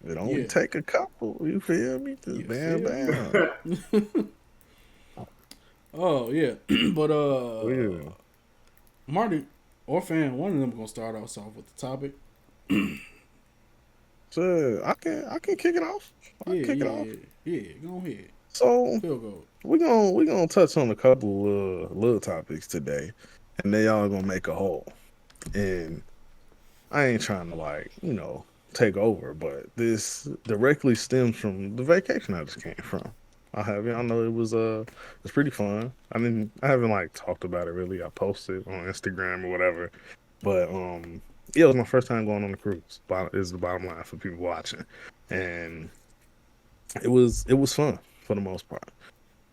It only Yeah. take a couple. You feel me? Just You bam, feel me? bam. Oh yeah. But Oh, yeah. Marty or Phan, one of them gonna start us off with the topic. So I can kick it off. I Yeah, can kick it yeah, off. yeah. Yeah. Go ahead. So Field goal. we're gonna touch on a couple little topics today, and they all gonna make a whole. And I ain't trying to take over, but this directly stems from the vacation I just came from. I know it's pretty fun. I haven't like talked about it really. I posted on Instagram or whatever, but yeah, it was my first time going on a cruise. Is the bottom line for people watching, and it was fun for the most part.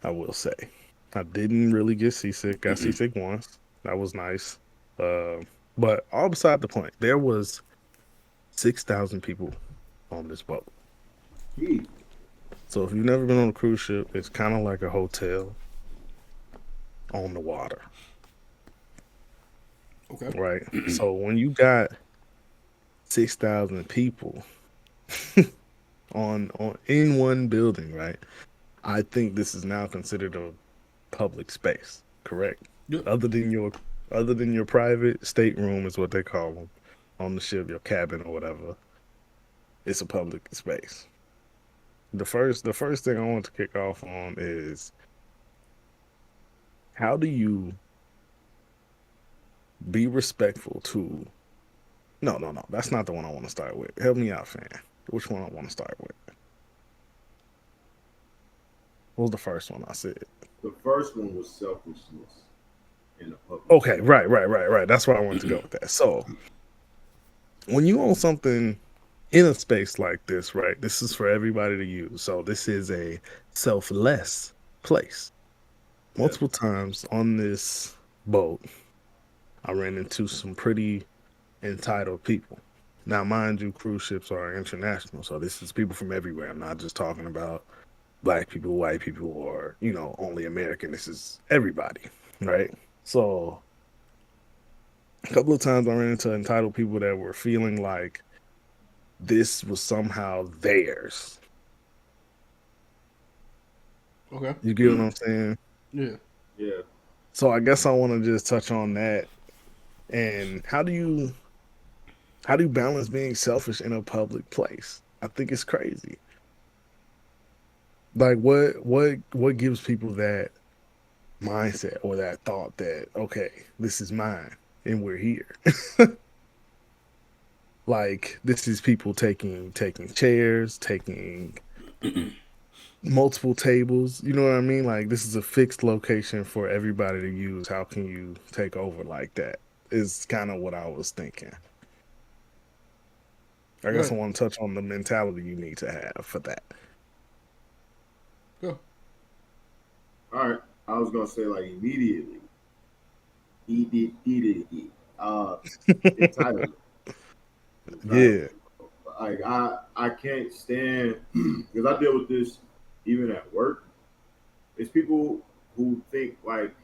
I will say, I didn't really get seasick. Got seasick once. That was nice. Uh, but all beside the point, there was 6,000 people on this boat. Gee, So if you've never been on a cruise ship, it's kind of like a hotel on the water, Okay. right? So when you got 6,000 people on in one building, right? I think this is now considered a public space, correct? Yep. Other than your other than your private stateroom is what they call them on the ship, your cabin or whatever. It's a public space. The first thing I want to kick off on is how do you be respectful to no, that's not the one I want to start with. Help me out, Fan. Which one I want to start with? What was the first one I said? the first one was selfishness in a public Okay, space. right. That's where I wanted to go with that. So when you own something in a space like this, right? This is for everybody to use. So this is a selfless place. Yes. Multiple times on this boat, I ran into some pretty entitled people. Now, mind you, cruise ships are international, so this is people from everywhere. I'm not just talking about black people, white people, or only American. This is everybody, right? So a couple of times I ran into entitled people that were feeling like this was somehow theirs. Okay. You get what I'm saying? Yeah. Yeah. So I guess I want to just touch on that. And how do you balance being selfish in a public place? I think it's crazy. Like what gives people that mindset or that thought that okay, this is mine and we're here. Like this is people taking chairs, taking multiple tables. You know what I mean? Like this is a fixed location for everybody to use. How can you take over like that? Is kind of what I was thinking. I guess I Good. want to touch on the mentality you need to have for that. Go. All right. I was gonna say like immediately. Immediately. Entitlement. Yeah. Entitlement. Like I can't stand because I deal with this even at work. It's people who think like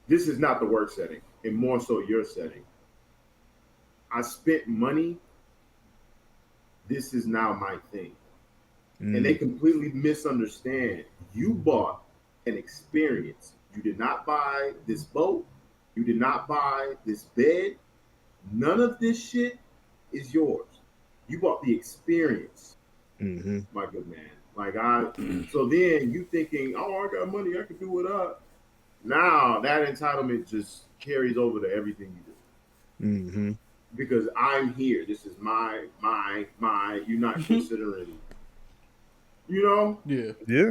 this is not the work setting, and more so your setting. I spent money. This is now my thing. And they Mm, completely misunderstand. You bought an experience. You did not buy this boat. You did not buy this bed. None of this shit is yours. You bought the experience, mm-hmm. my good man. Like I, so then you thinking, oh, I got money, I can do it up. Now that entitlement just carries over to everything you do Mm-hmm. because I'm here. This is my. You're not considering, you know. Yeah. Yeah.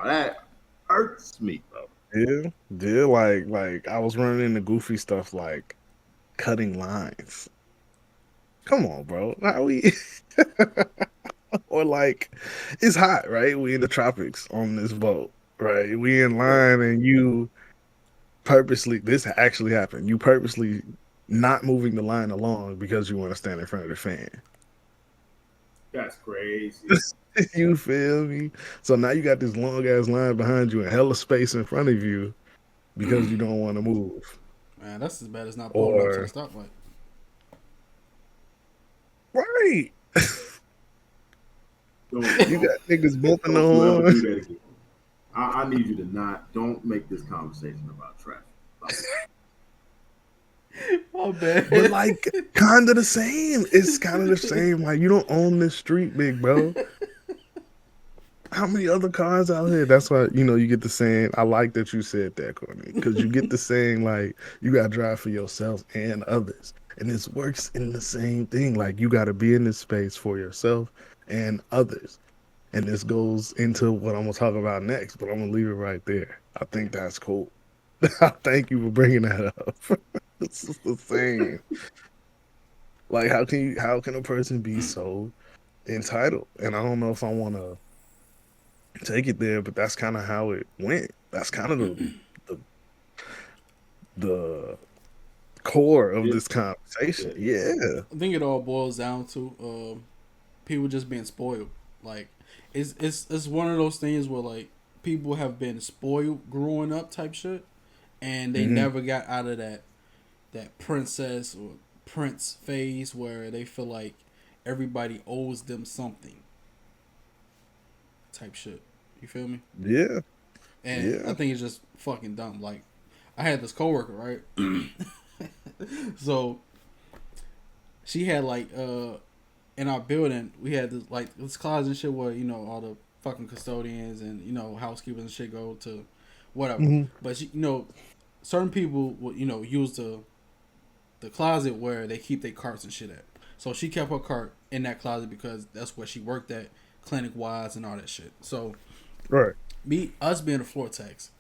That hurts me, bro. Yeah. Yeah. Like I was running into goofy stuff like cutting lines. Come on, bro. How we or like it's hot, right? We in the tropics on this boat, right? We in Yeah, line and you purposely this actually happened. You purposely not moving the line along because you want to stand in front of the fan. that's crazy. You feel me? So now you got this long ass line behind you and hella space in front of you because you don't want to move. Man, that's as bad as not pulling up to the Or stoplight. street. You got niggas bumping the Don't you ever do horn. that again. I need you to don't make this conversation about traffic. Like, My bad. But like, kind of the same. It's kind of the same. Like, you don't own this street, big bro. How many other cars out here? That's why, you get the saying. I like that you said that, Courtney, because you get the saying, like, you got to drive for yourself and others. And this works in the same thing. Like, you got to be in this space for yourself and others. And this goes into what I'm going to talk about next, but I'm going to leave it right there. I think that's cool. Thank you for bringing that up. It's just the same. Like, how can a person be so entitled? And I don't know if I want to take it there, but that's kind of how it went. That's kind of the core of this conversation. Yeah. I think it all boils down to people just being spoiled. Like, it's one of those things where like people have been spoiled growing up type shit, and they never got out of that princess or prince phase where they feel like everybody owes them something type shit. You feel me? Yeah. And I think it's just fucking dumb. Like, I had this coworker, right? So she had like in our building we had this closet and shit where all the fucking custodians and housekeepers and shit go to whatever. Mhm. But she, certain people would use the closet where they keep their carts and shit at. So she kept her cart in that closet because that's where she worked at, clinic wise and all that shit. So Right. us being the floor techs,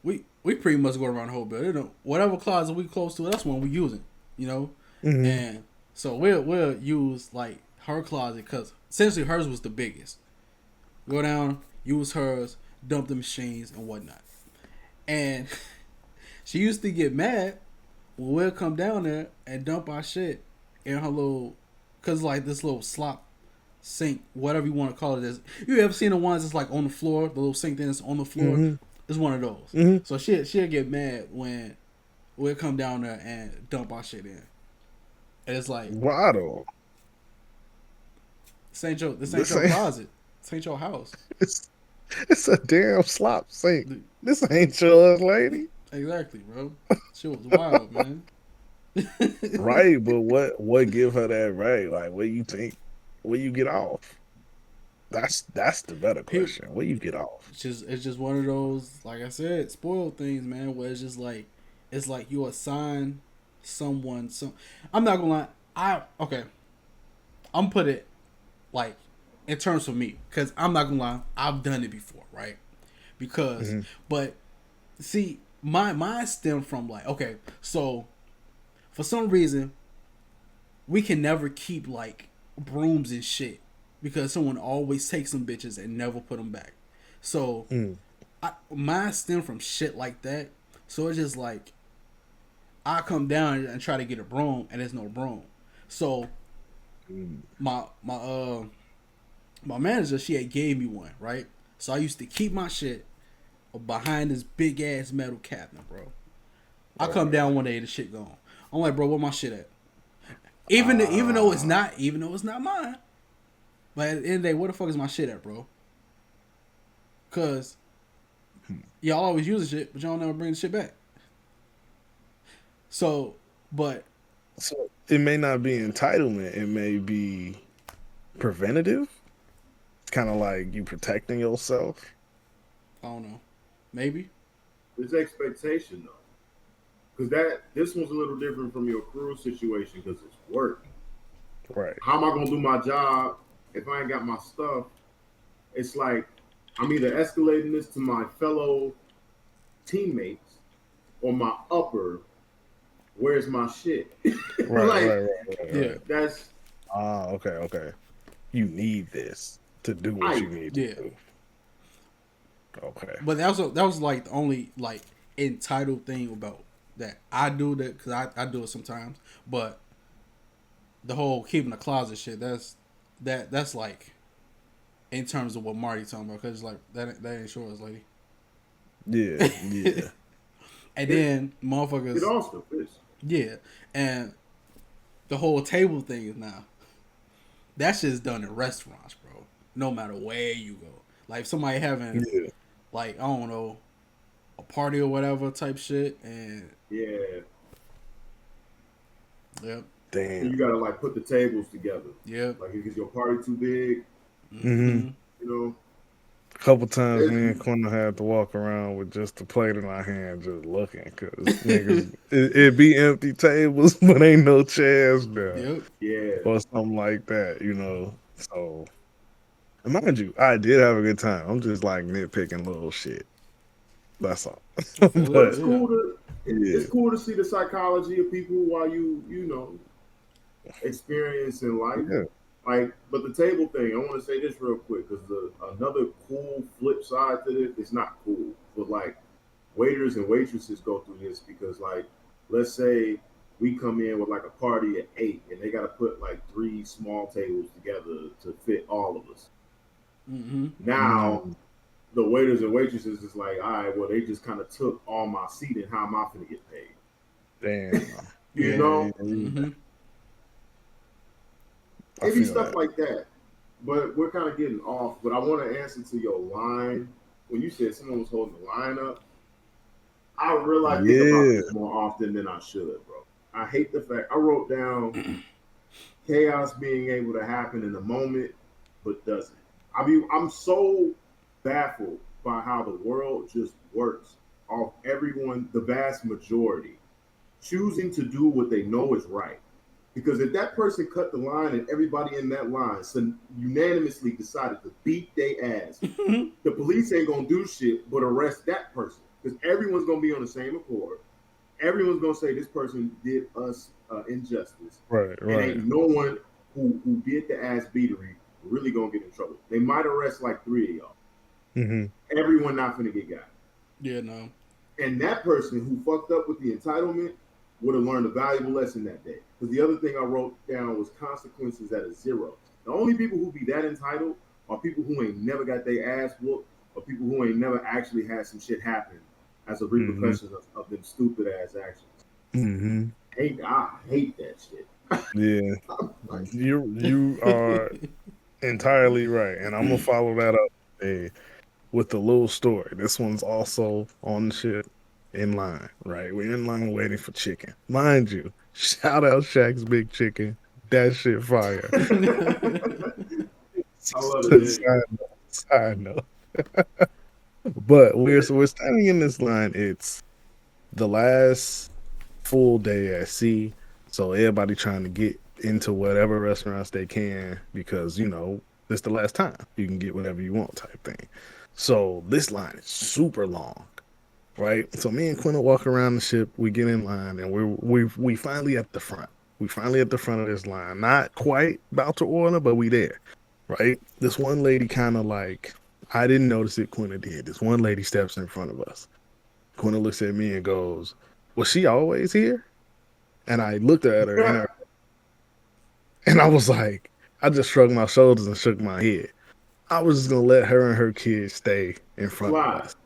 we pretty much go around the whole building. Whatever closet we close to, that's one we using, Mhm. And so we'll use like her closet because essentially hers was the biggest. Go down, use hers, dump the machines and whatnot. And she used to get mad when we'll come down there and dump our shit in her little, cause like this little slop sink, whatever you want to call it is. You ever seen the ones that's like on the floor, the little sink thing that's on the floor? Mhm. It's one of those. Mhm. So she'll get mad when we'll come down there and dump our shit in. And it's like, Why though? this ain't your This your ain't- closet. This ain't your house. It's a damn slop sink. This ain't yours, lady. Exactly, bro. Shit was wild, man. Right, but what give her that right? Like, what do you think? Where you get off? That's the better question. Where you get off? It's just one of those, like I said, spoiled things, man. Where it's like you assign someone some. I'm not gonna lie. I'm gonna put it like in terms of me, because I'm not gonna lie. I've done it before, right? Because, but see, mine stem from like, okay, so for some reason we can never keep like brooms and shit because someone always takes some bitches and never put them back. So mine stem from shit like that. So it's just like I come down and try to get a broom and there's no broom. So my manager, she had gave me one, right? So I used to keep my shit behind this big ass metal cabinet, bro. I come down one day, the shit gone. I'm like, bro, where my shit at? Even though it's not mine. But at the end of the day, where the fuck is my shit at, bro? Cause y'all always use the shit, but y'all never bring the shit back. So it may not be entitlement. It may be preventative. It's kind of like you protecting yourself. I don't know. Maybe. There's expectation though, because this one's a little different from your crew situation because it's work. Right. How am I gonna do my job if I ain't got my stuff? It's like I'm either escalating this to my fellow teammates or my upper. Where's my shit? Right. Yeah. That's okay. You need this to do what you need to do. Okay. But that was like the only like entitled thing about that I do that because I do it sometimes. But the whole keeping the closet shit, that's like in terms of what Marty talking about, because like that ain't yours, lady. Yeah. And then motherfuckers. it also is. Yeah, and the whole table thing is now. that shit's done in restaurants, bro. No matter where you go. Like if somebody having Yeah. like, I don't know, a party or whatever type shit, and Yeah. yep, And you Damn. gotta like put the tables together. yep, Like, is your party too big? Mm-hmm. mm-hmm. You know, A couple times it's, me and Quinn had to walk around with just the plate in our hand, just looking, cause niggas it be empty tables, but ain't no chairs there Yep. yeah. or something like that, you know. So, and mind you, I did have a good time. I'm just like nitpicking little shit. That's all. I feel But it. But it's Yeah. cool to yeah, it's cool to see the psychology of people while you know experience in life. yeah, Like, but the table thing, I want to say this real quick because another cool flip side to this, it's not cool, but like waiters and waitresses go through this because, like, let's say we come in with like a party at 8 and they got to put like 3 small tables together to fit all of us. Mm-hmm. Now, mm, the waiters and waitresses is like, all right, well, they just kind of took all my seating. How am I going to get paid? damn, You yeah, Yeah. yeah, know, yeah. Mm-hmm. I it be feel stuff that. like that. But we're kind of getting off. But I want to answer to your line when you said someone was holding the line up. I realize think about Yeah, this more often than I should, bro. I hate the fact I wrote down chaos being able to happen in the moment, but doesn't. I'm so baffled by how the world just works off everyone, the vast majority, choosing to do what they know is right. Because if that person cut the line and everybody in that line unanimously decided to beat their ass, the police ain't gonna do shit but arrest that person because everyone's gonna be on the same accord. Everyone's gonna say this person did us injustice, right, and right. ain't no one who did the ass beatery really gonna get in trouble. They might arrest like 3 of y'all. Mm-hmm. Everyone not gonna get got. Yeah. No. And that person who fucked up with the entitlement would have learned a valuable lesson that day. Because the other thing I wrote down was consequences at a zero. The only people who be that entitled are people who ain't never got their ass whooped or people who ain't never actually had some shit happen as a Mm-hmm. repercussion of them stupid ass actions. Mm-hmm. I hate that shit. Yeah, Like, you are entirely right, and I'm gonna follow that up with a little story. This one's also on the shit in line, right? We're in line waiting for chicken, mind you. Shout out Shaq's Big Chicken, that shit fire. I love it, man. Side note. But we're standing in this line. It's the last full day at sea, so everybody trying to get into whatever restaurants they can because you know it's the last time you can get whatever you want type thing. So this line is super long, right? So me and Quinn walk around the ship. We get in line, and we finally at the front. We finally at the front of this line. Not quite about to order, but we there, right? This one lady kind of like I didn't notice it. Quinn did. This one lady steps in front of us. Quinn looks at me and goes, "Was she always here?" And I looked at her and I was like, I just shrugged my shoulders and shook my head. I was just gonna let her and her kids stay in front of Slide. us.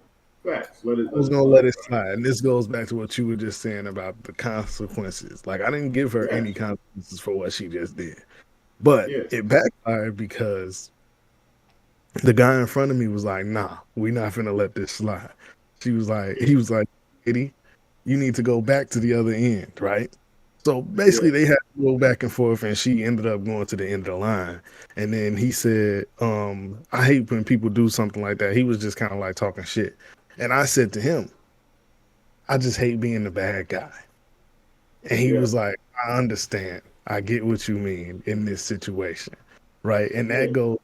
Facts. I was Let it gonna slide. let it slide. And this goes back to what you were just saying about the consequences. Like I didn't give her any Yes. consequences for what she just did. But Yeah. it backfired because the guy in front of me was like, nah, we're not gonna let this slide. He was like, Eddie, you need to go back to the other end, right? So Yeah. basically they had to go back and forth and she ended up going to the end of the line. And then he said, I hate when people do something like that. He was just kind of like talking shit. And I said to him, I just hate being the bad guy. And he Yeah. was like, I understand. I get what you mean in this situation. Right. And Yeah. that goes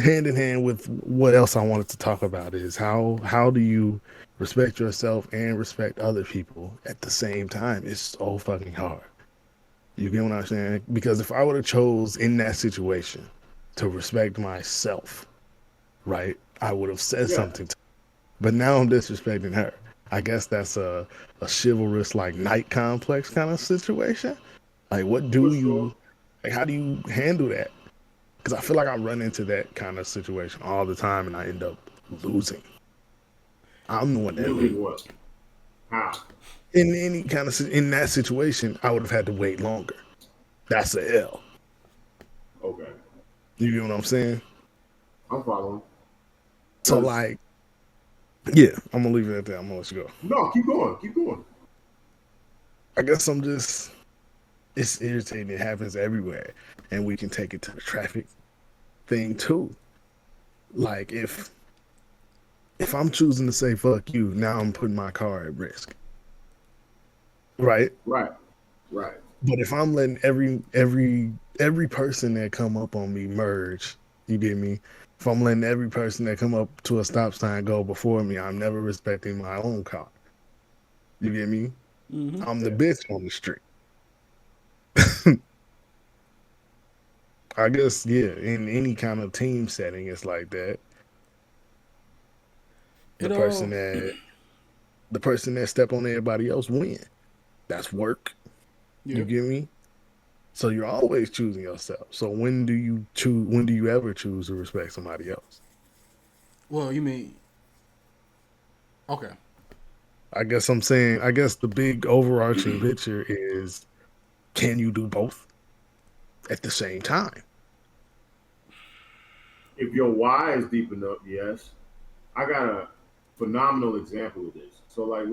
hand in hand with what else I wanted to talk about is how do you respect yourself and respect other people at the same time? It's so fucking hard. You get what I'm saying? Because if I would have chose in that situation to respect myself, right, I would have said Yeah. something to her. But now I'm disrespecting her. I guess that's a chivalrous like knight complex kind of situation. Like what For do sure. you like how do you handle that? Because I feel like I run into that kind of situation all the time and I end up losing. I'm the one that loses. Losing what? How? In any kind of in that situation, I would have had to wait longer. That's a L. You get what I'm saying? I'm following. So Because like, yeah, I'm gonna leave it at that. I'm gonna let you go. no, keep going, keep going. I guess I'm just it's irritating. It happens everywhere, and we can take it to the traffic thing too. Like if I'm choosing to say fuck you, now I'm putting my car at risk, right? Right, right. But if I'm letting every person that come up on me merge, you get me? If I'm letting every person that come up to a stop sign go before me, I'm never respecting my own car. You get me? Mm-hmm. I'm the Yeah. bitch on the street. I guess yeah, in any kind of team setting, it's like that. The It person that the person that step on everybody else win. That's work. yeah. You get me? So you're always choosing yourself. So when do you choose? When do you ever choose to respect somebody else? Well, you mean okay? I guess I'm saying. I guess the big overarching picture is: can you do both at the same time? If your why is deep enough, yes. I got a phenomenal example of this. So like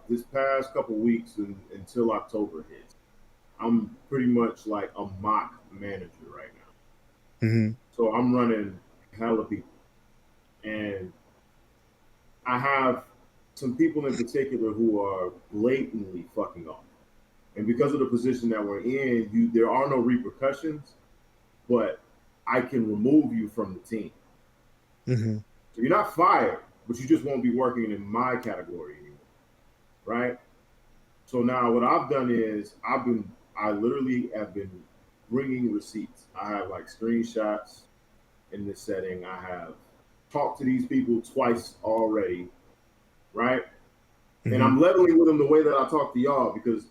this past couple weeks until October hits, I'm pretty much like a mock manager right now. Hmm. So I'm running hella people, and I have some people in particular who are blatantly fucking off. And because of the position that we're in, there are no repercussions, but I can remove you from the team. Hmm. So you're not fired, but you just won't be working in my category anymore, right? So now what I've done is I literally have been bringing receipts. I have like screenshots in this setting. I have talked to these people twice already, right? And Hmm. I'm leveling with them the way that I talk to y'all because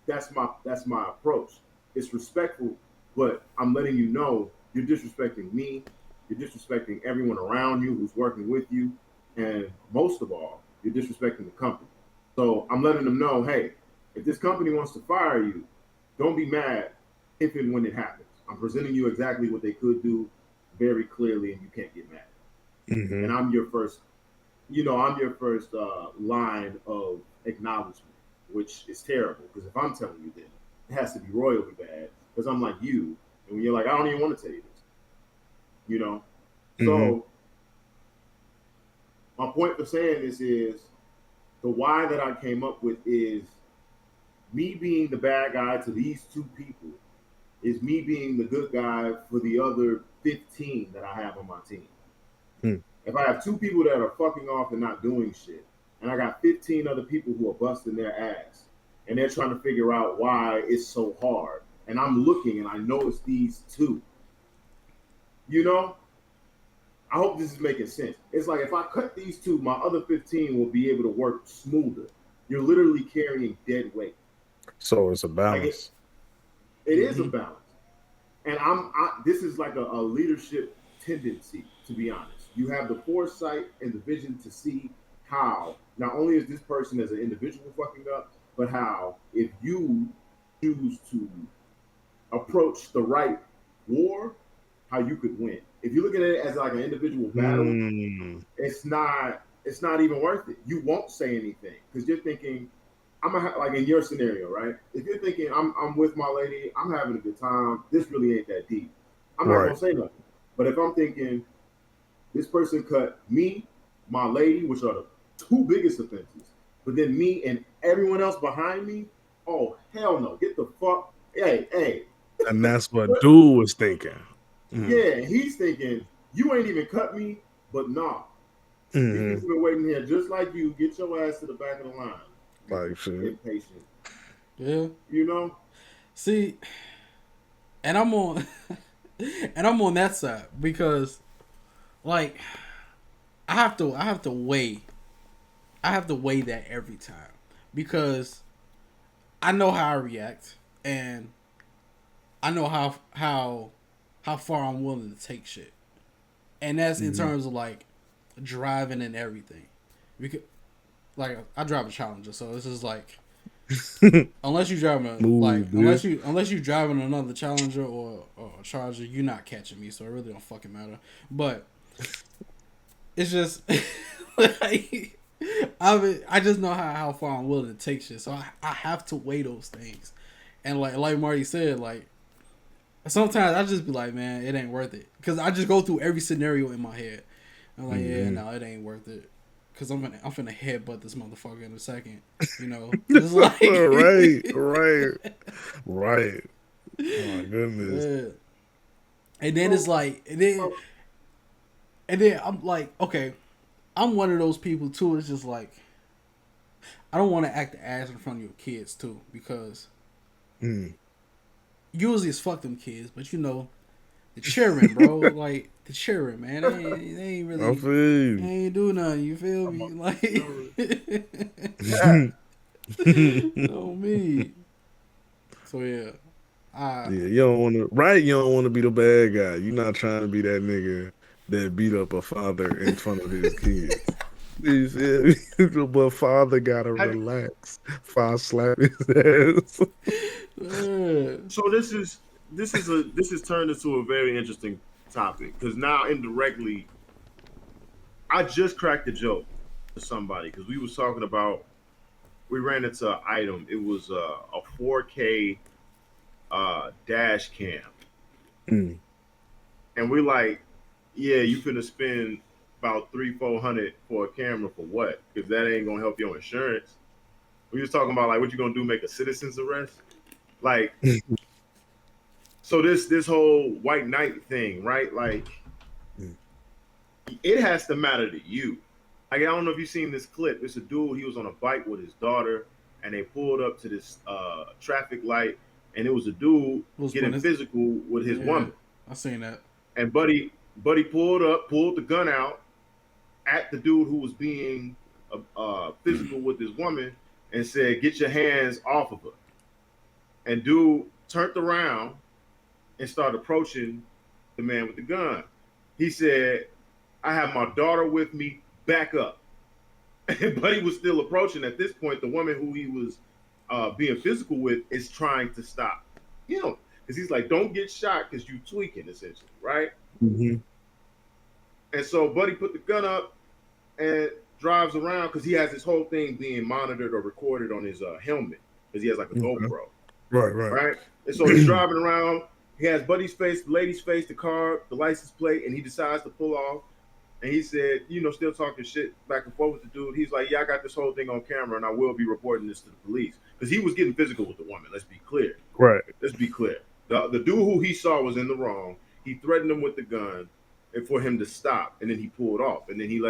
that's my approach. It's respectful, but I'm letting you know you're disrespecting me, you're disrespecting everyone around you who's working with you, and most of all, you're disrespecting the company. So I'm letting them know, hey, if this company wants to fire you, don't be mad if and when it happens. I'm presenting you exactly what they could do very clearly, and you can't get mad. Hmm. And I'm your first line of acknowledgement, which is terrible because if I'm telling you this, it has to be royally bad because I'm like you, and when you're like, I don't even want to tell you this, you know. Hmm. So my point for saying this is the why that I came up with is me being the bad guy to these two people is me being the good guy for the other 15 that I have on my team. Hmm. If I have two people that are fucking off and not doing shit, and I got 15 other people who are busting their ass, and they're trying to figure out why it's so hard, and I'm looking and I notice these two, you know, I hope this is making sense. It's like if I cut these two, my other 15 will be able to work smoother. You're literally carrying dead weight. So it's a Like it, balance. it is a Mm-hmm. balance. And this is like a leadership tendency, to be honest. You have the foresight and the vision to see how not only is this person as an individual fucking up, but how if you choose to approach the right war, how you could win. If you look at it as like an individual battle, Mm. it's not even worth it. You won't say anything because you're thinking, like in your scenario, right? If you're thinking I'm with my lady, I'm having a good time, this really ain't that deep. I'm not Right. gonna say nothing. But if I'm thinking this person cut me, my lady, which are the two biggest offenses, but then me and everyone else behind me, oh hell no, get the fuck, hey, hey, And that's what what? dude was thinking. Mm. Yeah, he's thinking you ain't even cut me, but nah, these Hmm. people been waiting here just like you. Get your ass to the back of the line, Like shit. impatient. Yeah. You know, See, and I'm on, and I'm on that side because, like, I have to weigh that every time because I know how I react and I know how far I'm willing to take shit, and that's in Hmm. terms of like driving and everything. Because like I drive a Challenger, so this is like Unless you driving Smooth, dude. unless you driving another Challenger or a Charger, you're not catching me. So it really don't fucking matter. But it's just like I just know how far I'm willing to take shit. So I have to weigh those things. And like Marty said, like sometimes I just be like, man, it ain't worth it. Because I just go through every scenario in my head. I'm like, yeah, no, it ain't worth it. Because I'm finna headbutt this motherfucker in a second. You know? It's like... right. Oh, my goodness. Yeah. And then it's like... And then I'm like, okay, I'm one of those people, too. It's just like... I don't want to act the ass in front of your kids, too. Because... Usually it's fuck them kids, but you know... The cheering, bro. Like, the cheering, man. They ain't really... They ain't do nothing, you feel me? Like... Oh, me. So, yeah. You don't want to... Right, you don't want to be the bad guy. You're not trying to be that nigga that beat up a father in front of his kids. But father gotta relax. Father slap his ass. So this is turned into a very interesting topic because now indirectly, I just cracked a joke to somebody because we was talking about we ran into an item. It was a 4K dash cam, and we're like, yeah, you finna spend about $300-400 for a camera for what? Because that ain't gonna help your insurance. We was talking about like what you gonna do, make a citizen's arrest, like. So this whole white knight thing, right? Like, it has to matter to you. Like, I don't know if you've seen this clip. It's a dude. He was on a bike with his daughter, and they pulled up to this traffic light, and it was a dude getting physical with his woman. I seen that. And Buddy pulled the gun out at the dude who was being physical with his woman, and said, "Get your hands off of her." And dude turned around and started approaching the man with the gun. He said, "I have my daughter with me, back up." But he was still approaching. At this point, the woman who he was being physical with is trying to stop him. Because he's like, don't get shot because you tweaking, essentially, right? And so Buddy put the gun up and drives around because he has this whole thing being monitored or recorded on his helmet because he has like a GoPro. Right? And so he's driving around. He has Buddy's face, the lady's face, the car, the license plate, and he decides to pull off. And he said, still talking shit back and forth with the dude. He's like, yeah, I got this whole thing on camera, and I will be reporting this to the police. Because he was getting physical with the woman. Let's be clear. Right. Let's be clear. The dude who he saw was in the wrong. He threatened him with the gun and for him to stop, and then he pulled off. And then he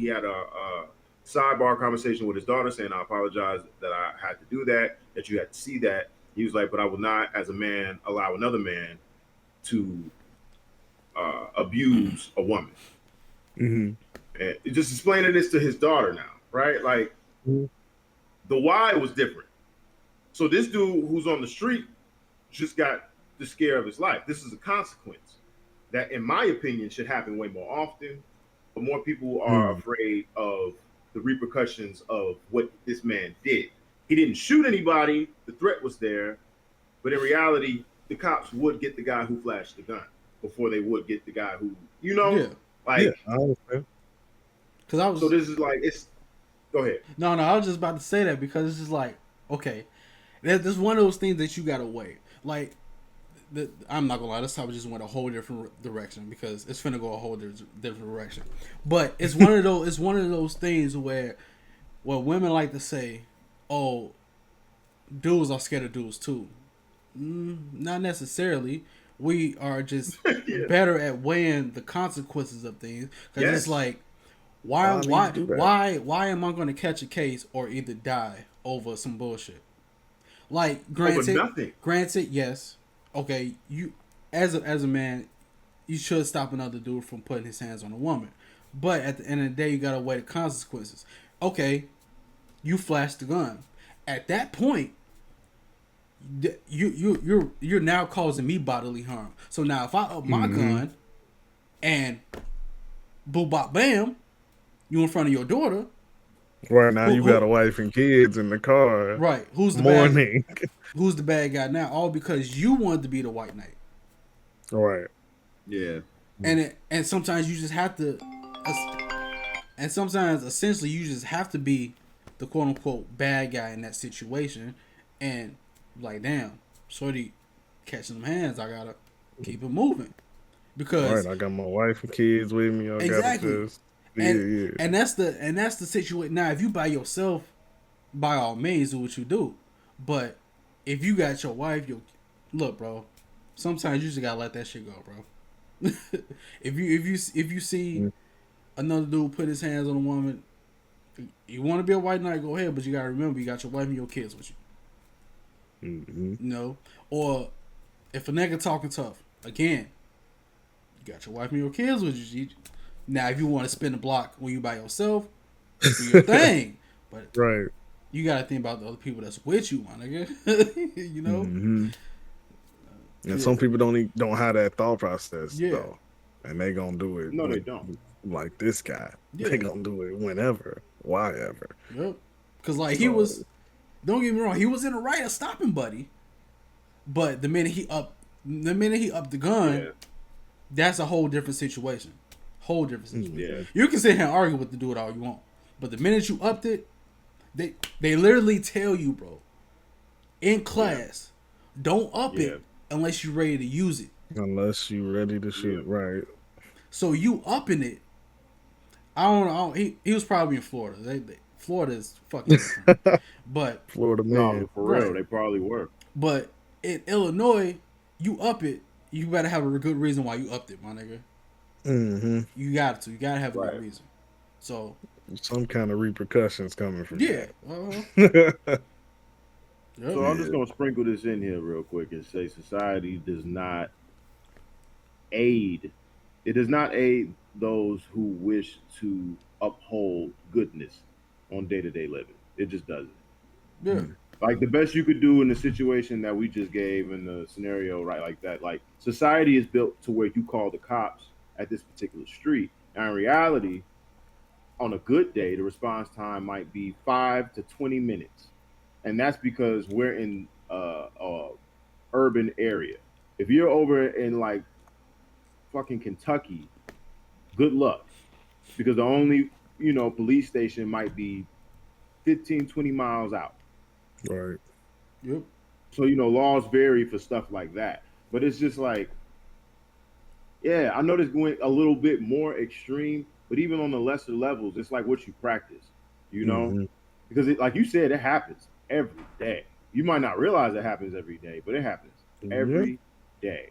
had a sidebar conversation with his daughter saying, I apologize that I had to do that you had to see that. He was like, but I will not, as a man, allow another man to abuse a woman. And just explaining this to his daughter now, right? Like, the why was different. So this dude who's on the street just got the scare of his life. This is a consequence that, in my opinion, should happen way more often. But more people are afraid of the repercussions of what this man did. He didn't shoot anybody. The threat was there. But in reality, the cops would get the guy who flashed the gun before they would get the guy who, I understand. So this is like, go ahead. No, I was just about to say that because it's just like, okay, there's one of those things that you got to weigh. Like, I'm not gonna lie, this topic just went a whole different direction because it's finna go a whole different direction. But it's one of those things where women like to say, oh, dudes are scared of dudes too. Not necessarily. We are just better at weighing the consequences of things. Because it's like, why am I going to catch a case or either die over some bullshit? Like, granted, yes, okay, you as a man, you should stop another dude from putting his hands on a woman. But at the end of the day, you gotta weigh the consequences. Okay, you flashed the gun. At that point, you're now causing me bodily harm. So now if I up my gun and boo bop bam, you in front of your daughter, Right now, Who you got a who wife and kids in the car. right? Morning. Who's the bad guy now? All because you wanted to be the white knight. Right. Yeah. And sometimes you just have to, and sometimes essentially you just have to be the quote unquote bad guy in that situation, and like damn, shorty catching them hands, I gotta keep it moving Right. because I got my wife and kids with me. I gotta exactly, just. Yeah, and yeah. that's the situation. Now, if you by yourself, by all means do what you do, but if you got your wife, you look, bro. Sometimes you just gotta let that shit go, bro. if you see Mm. another dude put his hands on a woman, you want to be a white knight, go ahead, but you gotta remember you got your wife and your kids with you. Mm-hmm. You know, or if a nigga talking tough, again, you got your wife and your kids with you. Now, if you want to spin the block when you by yourself, do your thing, but Right. you gotta think about the other people that's with you, my nigga. You know, Mm-hmm. And yeah, some people don't have that thought process yeah, though, and they gonna do it No, they when don't. like this guy. They yeah, gonna do it whenever, why ever. yep. Cause like he So was, don't get me wrong, he was in the right of stopping Buddy, but the minute he upped the gun, Yeah. that's a whole different situation. Whole different situation. Yeah. You can sit here and argue with the dude all you want, but the minute you upped it, they literally tell you, bro, in class, don't up Yeah. it unless you're ready to use it. unless you ready to Yeah. shoot, right? So you upping it. I don't know. He was probably in Florida. Florida is fucking different. But Florida No, man. but for right. real, they probably were. But in Illinois, you up it. You better have a good reason why you upped it, my nigga. Mm-hmm. You got to. You gotta have a Right. good reason. So Some kind of repercussions coming from yeah. that. Yep. So I'm just Yeah. gonna sprinkle this in here real quick and say society does not aid. It does not aid those who wish to uphold goodness on day to day living. It just doesn't. Yeah. Like the best you could do in the situation that we just gave in the scenario, right? Like that. Like society is built to where you call the cops at this particular street. Now, in reality, on a good day, the response time might be 5 to 20 minutes, and that's because we're in a urban area. If you're over in like fucking Kentucky, good luck because the only police station might be 15, 20 miles out. Right. Yep. So laws vary for stuff like that, but it's just like, yeah, I know this going a little bit more extreme, but even on the lesser levels, it's like what you practice, Mm-hmm. because like you said, it happens every day. You might not realize it happens every day, but it happens Yeah. every day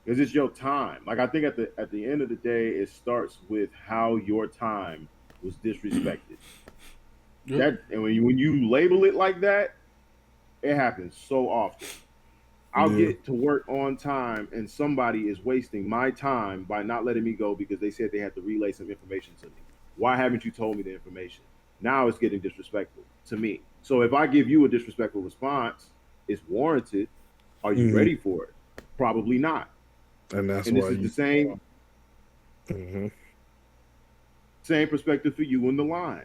because it's your time. Like I think at the end of the day, it starts with how your time was disrespected. Yep. That and when you label it like that, it happens so often. I'll Yeah. get to work on time and somebody is wasting my time by not letting me go because they said they had to relay some information to me. Why haven't you told me the information? Now it's getting disrespectful to me. So if I give you a disrespectful response, it's warranted. Are you Mm-hmm. ready for it? Probably not. And that's And this why is the you. same perspective for you in the line.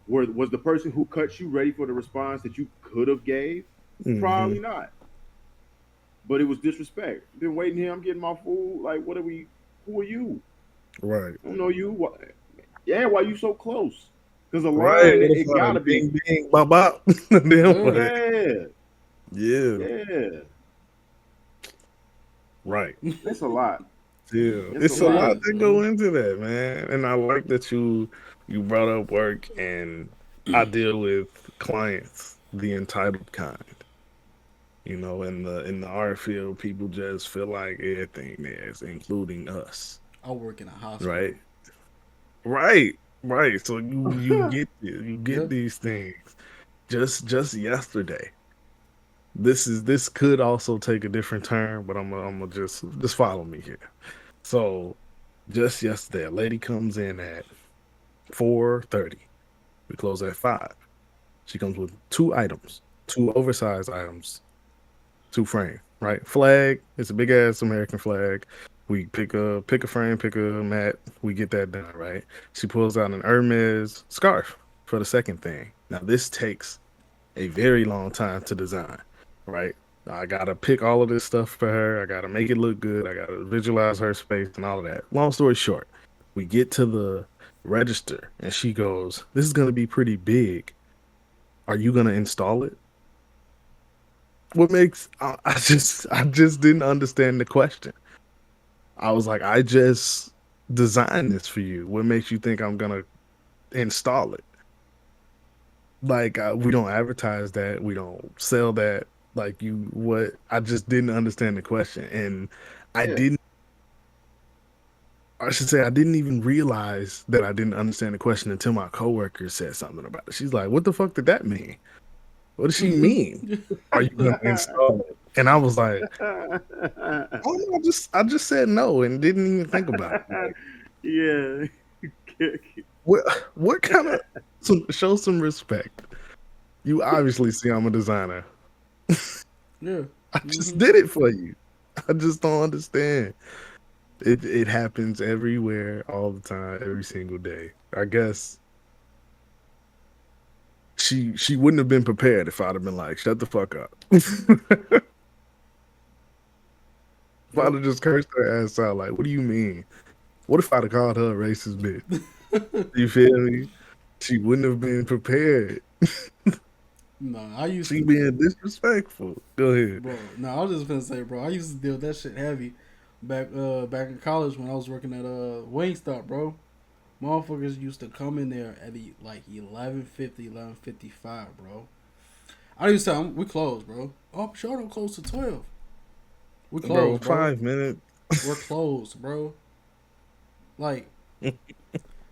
Was the person who cut you ready for the response that you could have gave? Mm-hmm. Probably not. But it was disrespect. Been waiting here. I'm getting my food. Like, what are we? Who are you? Right. I don't know you. Yeah, why you so close? Because the Right. line, What it if I gotta done be. bing bing bop bop? Then Yeah. what? Yeah, Yeah. yeah. Right. It's a lot. Yeah. It's a It's a It lot. lot is, that go man. into that, man. And I like that you brought up work, and I deal with clients, the entitled kind. In the art field, people just feel like everything is, including us. I work in a hospital. Right. Right. Right. So you get Yep. these things. Just yesterday. This could also take a different turn, but I'm gonna just follow me here. So just yesterday, a lady comes in at 4:30. We close at 5. She comes with two items, two oversized items, two frame, right? Flag. It's a big ass American flag. We pick a frame, pick a mat. We get that done, right? She pulls out an Hermes scarf for the second thing. Now this takes a very long time to design, right? I gotta pick all of this stuff for her. I gotta make it look good. I gotta visualize her space and all of that. Long story short, we get to the register and she goes, "This is gonna be pretty big. Are you gonna install it?" What makes I just didn't understand the question. I was like, I just designed this for you. What makes you think I'm gonna install it? Like we don't advertise that. We don't sell that. Like you, what? I just didn't understand the question, and I Yeah. didn't. I should say I didn't even realize that I didn't understand the question until my coworker said something about it. She's like, "What the fuck did that mean? What does she mean? Are you gonna install it?" And I was like, "Oh no, I just said no and didn't even think about it. Like, Yeah. what what kind of show some respect? You obviously see I'm a designer. Yeah. I just did it for you. I just don't understand. It happens everywhere, all the time, every single day. I guess she wouldn't have been prepared if I'd have been like, "Shut the fuck up." If I'd Yep. have just cursed her ass out, like, "What do you mean?" What if I'd have called her a racist bitch? You feel me? She wouldn't have been prepared. No, I used She to, being disrespectful. Go ahead. bro. No, I was just gonna say, bro. I used to deal with that shit heavy back in college when I was working at Wingstop, bro. Motherfuckers used to come in there at like 11:50, 11:55, bro. I used to tell them, we closed, bro. Oh, sure don't close to 12. We Bro, closed, bro. 5 minutes. We're closed, bro. Like,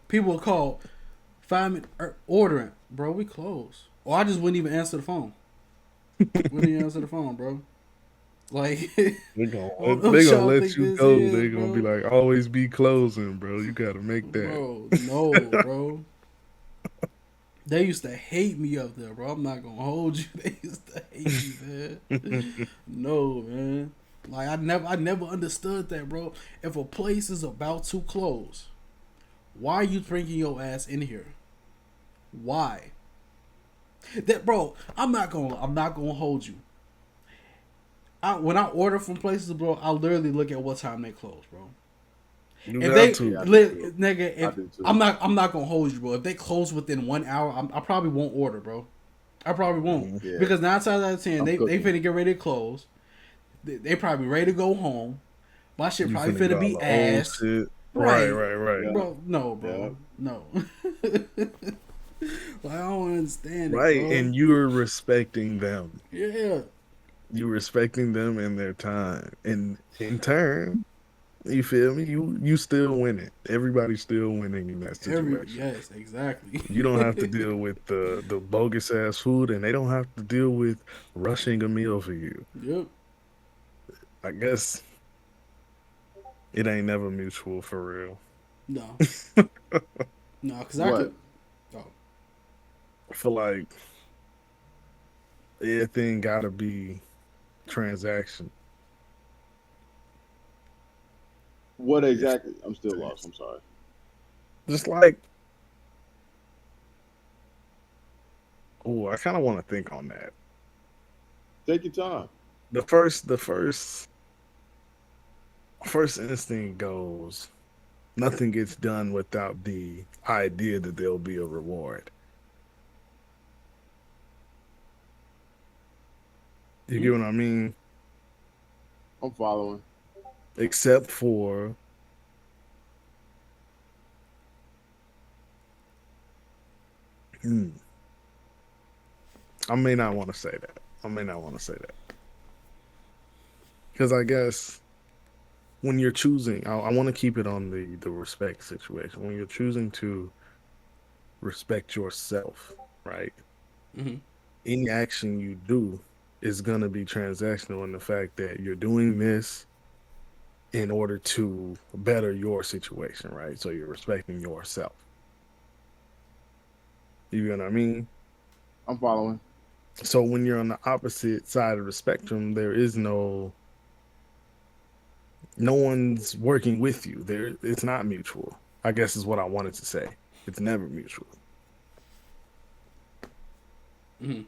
people would call 5 minute ordering, bro. We closed. Or I just wouldn't even answer the phone. Wouldn't even answer the phone, bro. Like, They I gonna don't know they what gonna y'all let think you this go. is, They gonna be bro. like, always be closing, bro. You gotta make that. Bro, no, bro. They used to hate me up there, bro. I'm not gonna hold you. They used to hate me, man. No, man. Like I never understood that, bro. If a place is about to close, why are you bringing your ass in here? Why? That, bro. I'm not gonna hold you. When I order from places, bro, I literally look at what time they close, bro. You If got they, to. Yeah, I do too. nigga, I if do too. I'm not gonna hold you, bro. If they close within 1 hour, I probably won't order, bro. I probably won't Mhm. Yeah. because 9 times out of 10, I'm they cooking. finna get ready to close. They probably ready to go home. My shit You probably finna get finna all be the old ass. shit. Right, Right, right, right. Yeah. bro. No, Yeah. bro. No. Like, I don't understand it, Right. bro. And you're respecting them. Yeah. You respecting them and their time. And in turn, you feel me? You still winning. Everybody's still winning in that situation. Yes, exactly. You don't have to deal with the bogus ass food, and they don't have to deal with rushing a meal for you. Yep. I guess it ain't never mutual for real. No. No, because I What? could. Oh, I feel like everything gotta be transaction. What exactly? I'm still lost. I'm sorry. Just like, oh, I kind of want to think on that. Take your time. The first instinct goes, nothing gets done without the idea that there'll be a reward. You get what I mean? I'm following. Except for hmm, I may not want to say that. I may not want to say that. Because I guess when you're choosing, I want to keep it on the respect situation. When you're choosing to respect yourself, right? hmm Any action you do is going to be transactional in the fact that you're doing this in order to better your situation, right? So you're respecting yourself. You know what I mean? I'm following. So when you're on the opposite side of the spectrum, there is no one's working with you. It's not mutual. I guess is what I wanted to say. It's never mutual. Mhm.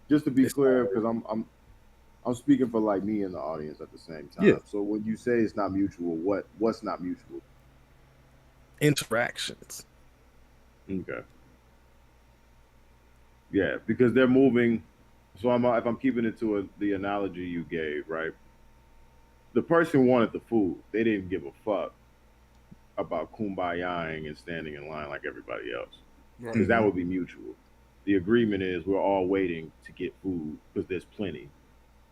Just to be It's clear, because I'm speaking for like me and the audience at the same yeah, time. So when you say it's not mutual, what's not mutual? interactions. Okay. Yeah, because they're moving. So if I'm keeping it to the analogy you gave, right? The person wanted the food. They didn't give a fuck about kumbayaing and standing in line like everybody else, Right. because that Mhm. would be mutual. The agreement is we're all waiting to get food because there's plenty.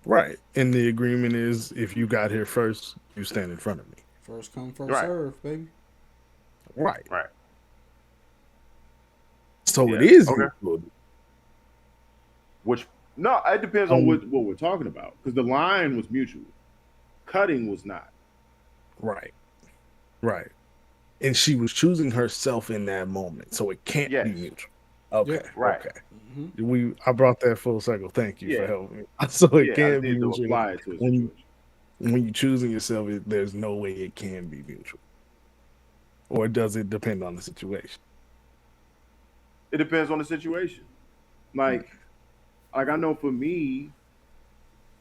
Right. And the agreement is if you got here first, you stand in front of me. First come, first Right. serve, baby. Right. Right. So it Yeah. is Okay. mutual. Which no, it depends on Um, what we're talking about. Because the line was mutual, cutting was not. right. Right. And she was choosing herself in that moment. So it can't be Yes. mutual. Okay. Yep. Right. Okay. Hmm. I brought that full circle. Thank you for Yeah. helping me. So it Yeah. I just can't be need to mutual. apply it to a When you situation. when you choosing yourself, there's no way it can be mutual. Or does it depend on the situation? It depends on the situation. Like, I know for me,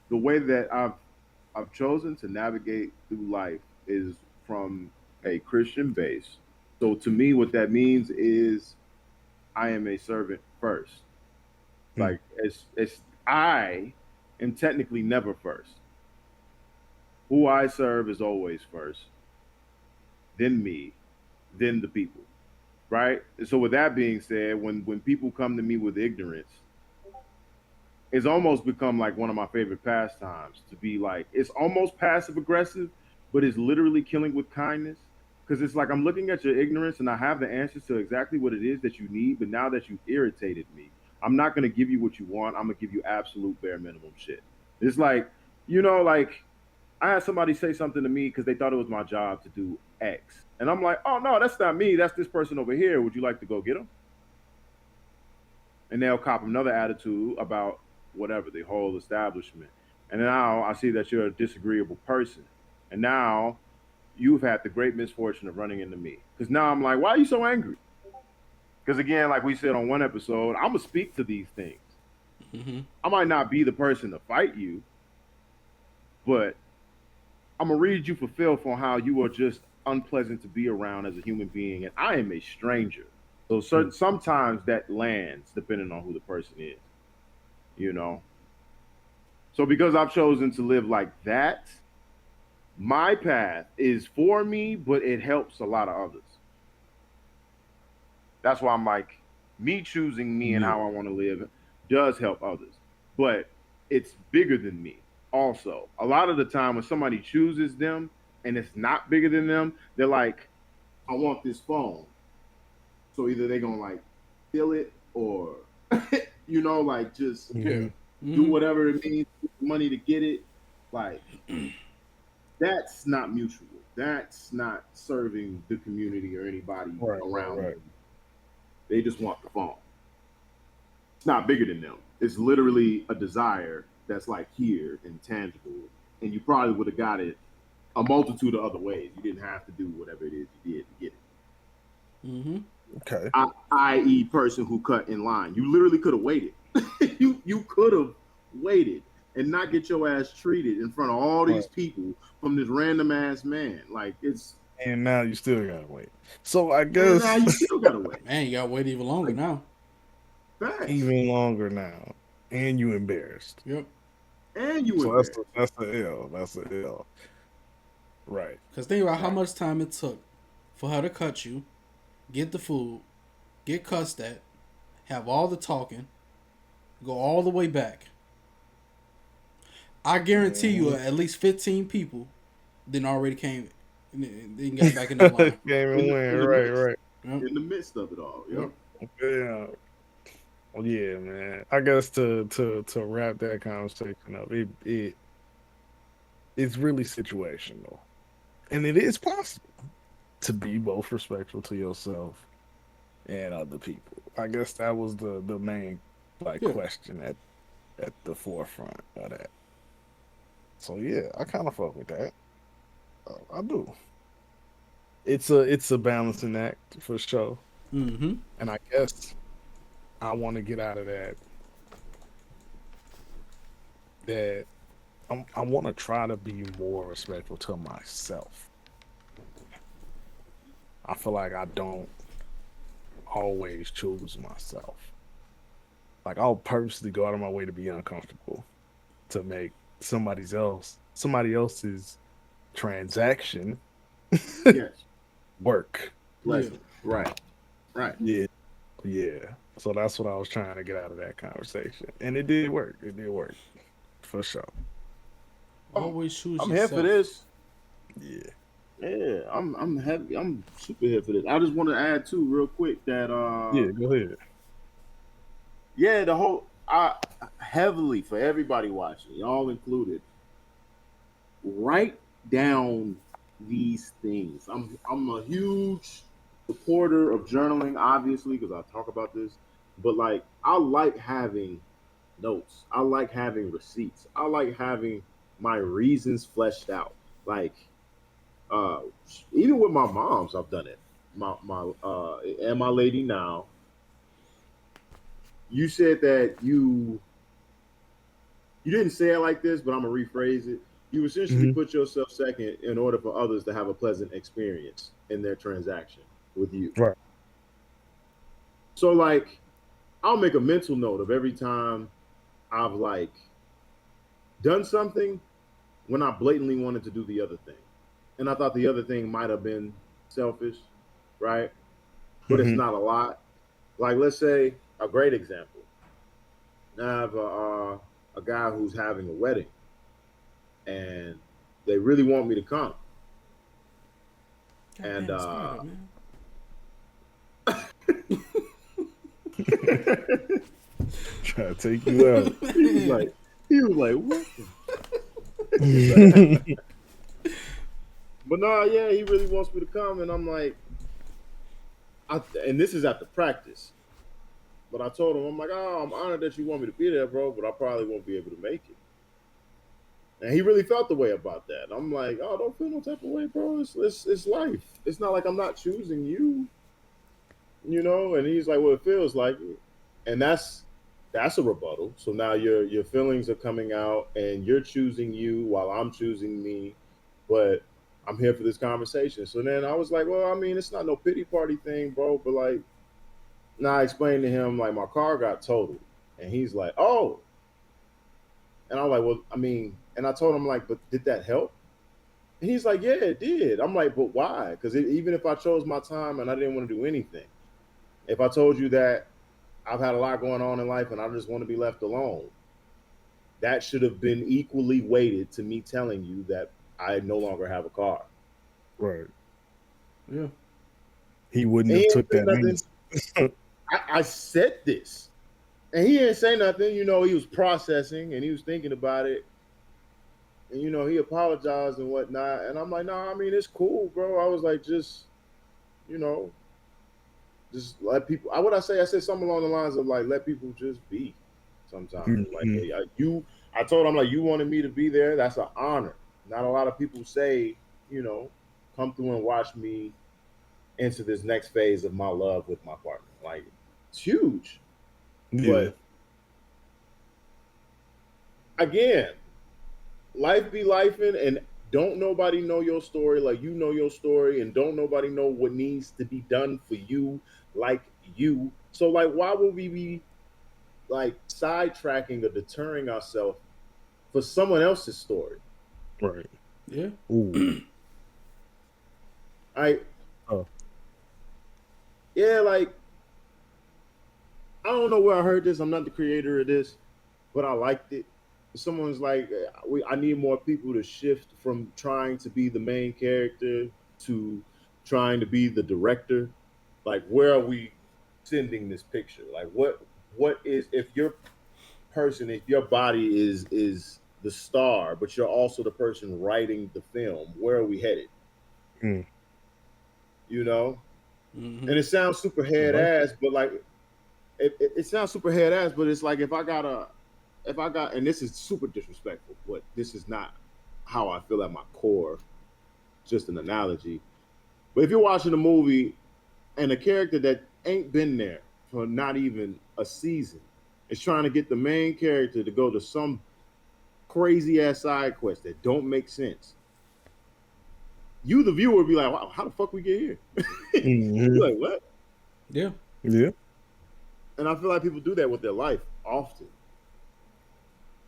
the way that I've chosen to navigate through life is from a Christian base. So to me, what that means is I am a servant first. Hmm. Like it's I am technically never first. Who I serve is always first, then me, then the people. Right? And so with that being said, when people come to me with ignorance, it's almost become like one of my favorite pastimes to be like it's almost passive aggressive, but it's literally killing with kindness. Because it's like I'm looking at your ignorance and I have the answers to exactly what it is that you need, but now that you've irritated me, I'm not gonna give you what you want. I'm gonna give you absolute bare minimum shit. It's like, like I had somebody say something to me because they thought it was my job to do X. And I'm like, oh no, that's not me. That's this person over here. Would you like to go get him? And they'll cop another attitude about whatever the whole establishment. And now I see that you're a disagreeable person, and now you've had the great misfortune of running into me. Because now I'm like, why are you so angry? Because again, like we said on one episode, I'm gonna speak to these things. Hmm. I might not be the person to fight you, but I'm gonna read you for filth on how you are just unpleasant to be around as a human being, and I am a stranger. So Hmm. sometimes that lands depending on who the person is, you know. So because I've chosen to live like that, my path is for me, but it helps a lot of others. That's why I'm like, me choosing me and Yeah. how I want to live does help others, but it's bigger than me. Also, a lot of the time when somebody chooses them and it's not bigger than them, they're like, I want this phone. So either they're gonna like steal it or like just Yeah. Hmm. do Hmm. whatever it means, money to get it. Like that's not mutual. That's not serving the community or anybody Right. Right. around Right. them. They just want the phone. It's not bigger than them. It's literally a desire that's like here and tangible. And you probably would have got it a multitude of other ways. You didn't have to do whatever it is you did to get it. Hmm. Okay. I.e., person who cut in line. You literally could have waited. you could have waited and not get your ass treated in front of all Right. these people from this random ass man. Like it's And now you still gotta wait. So I and now guess you still gotta wait. Man, you gotta wait even longer Like now. facts. even longer now, and you embarrassed. Yep. And you So embarrassed. that's the L. That's the L. Right. Because think about how Right. much time it took for her to cut you, get the food, get cussed at, have all the talking, go all the way back. I guarantee you, Mhm. at least 15 people then already came, then got back in that line. Came and went. In the Right. midst Right. Yep. in the midst of it all. Yep. Yep. Yeah. Well, yeah, man. I guess to wrap that conversation up, it's really situational, and it is possible to be both respectful to yourself and other people. I guess that was the main like Yeah. question at the forefront of that. So yeah, I kind of fuck with that. I do. It's a balancing act for sure, Mm-hmm. and I guess I want to get out of that I want to try to be more respectful to myself. I feel like I don't always choose myself. Like I'll purposely go out of my way to be uncomfortable to make somebody else's transaction Yes. work. Pleasant. Right. Right. Yeah. Yeah. So that's what I was trying to get out of that conversation. And it did work. It did work. For sure. Always choose I'm yourself. here for this. Yeah. Yeah, I'm heavy. I'm super here for this. I just want to add too, real quick, that Yeah, go ahead. yeah, the whole I heavily for everybody watching, y'all included. Write down these things. I'm a huge supporter of journaling, obviously, because I talk about this. But like, I like having notes. I like having receipts. I like having my reasons fleshed out. Like, uh, even with my moms, I've done it. My and my lady now. You said that you didn't say it like this, but I'm gonna rephrase it. You essentially Mhm. put yourself second in order for others to have a pleasant experience in their transaction with you. Right. So like, I'll make a mental note of every time I've like done something when I blatantly wanted to do the other thing, and I thought the other thing might have been selfish, right? But it's Mhm. not a lot. Like, let's say a great example. I have a guy who's having a wedding, and they really want me to come. And Goddamn spider, man. Try to take you out. he was like, what? The? But no, yeah, he really wants me to come, and I'm like, and this is after practice. But I told him, I'm like, oh, I'm honored that you want me to be there, bro, but I probably won't be able to make it. And he really felt the way about that. I'm like, oh, don't feel no type of way, bro. It's life. It's not like I'm not choosing you, you know. And he's like, well, it feels like it, and that's a rebuttal. So now your feelings are coming out, and you're choosing you while I'm choosing me, but I'm here for this conversation. So then I was like, well, I mean, it's not no pity party thing, bro, but like, now I explained to him like my car got totaled, and he's like, oh, and I'm like, well, I mean, and I told him like, but did that help? And he's like, yeah, it did. I'm like, but why? Because even if I chose my time and I didn't want to do anything, if I told you that I've had a lot going on in life and I just want to be left alone, that should have been equally weighted to me telling you that I no longer have a car. Right. Yeah. He wouldn't And he have didn't took say that nothing. answer. I said this, and he didn't say nothing. You know, he was processing and he was thinking about it. And you know, he apologized and whatnot. And I'm like, no, I mean, it's cool, bro. I was like, just, you know, just let people. What I say? I said something along the lines of like, let people just be. Sometimes, like, Mhm. hey, I told him like, you wanted me to be there. That's an honor. Not a lot of people say, you know, come through and watch me into this next phase of my love with my partner. Like, it's huge. Yeah. But again, life be lifing, and don't nobody know your story like you know your story, and don't nobody know what needs to be done for you like you. So like, why would we be like sidetracking or deterring ourselves for someone else's story? Right. Yeah. Ooh. I Oh. Yeah, like, I don't know where I heard this. I'm not the creator of this, but I liked it. Someone's like, I need more people to shift from trying to be the main character to trying to be the director. Like, where are we sending this picture? Like, what is, if your person, if your body is the star, but you're also the person writing the film, where are we headed? Mm. You know, Mm-hmm. and it sounds super I head like ass, but like, it sounds super head ass, but it's like, if I got, and this is super disrespectful, but this is not how I feel at my core, just an analogy. But if you're watching a movie and a character that ain't been there for not even a season. It's trying to get the main character to go to some crazy ass side quest that don't make sense. You, the viewer, would be like, wow, how the fuck we get here? Mm-hmm. You're like, what? Yeah. Yeah. And I feel like people do that with their life often.